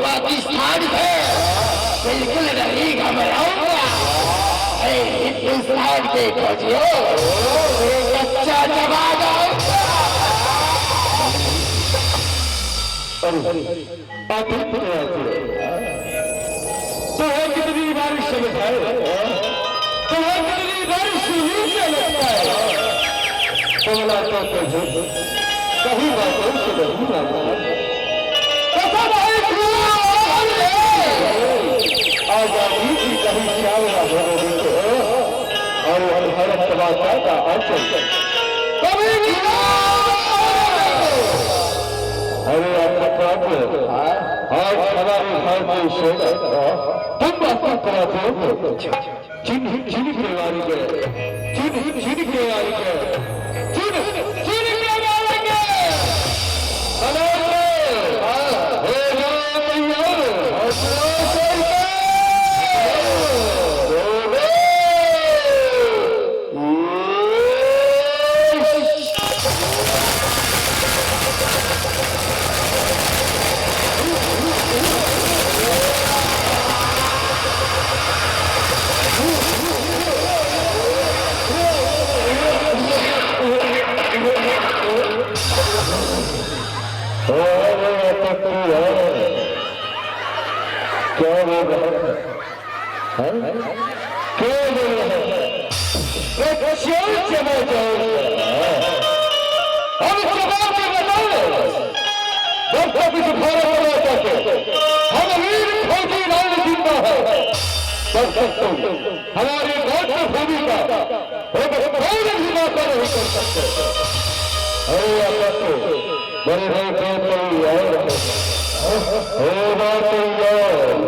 पाकिस्तान है, बिल्कुल नहीं घबराऊंगा। हिंदुस्तान के फौजियों, कच्चा जवाब आऊंगा। तो कितनी बारिश है, तो कितनी बारिश ही लगता है। कमला तो कहीं बातों से नहीं मानता। आजादी की कहीं चावला और भारत समाचार का आंचल कभी भी अरे आज हमारे भारतीय सेना तुम बात कराते हो जिन परिवारी के जिन परिवारी के जिन परिवारी के क्या बोल रहे हैं? क्या बोल रहे हैं? चल चला जाओ हम जवाब में बताओ जब तक इस भारत तक हम वीर फौजी लाल जिंदा है तब तक तुम हमारी मातृभूमि का एक कौन भी माता नहीं कर सकते। अरे आपको बड़े भाई को तैयार हो बात तैयार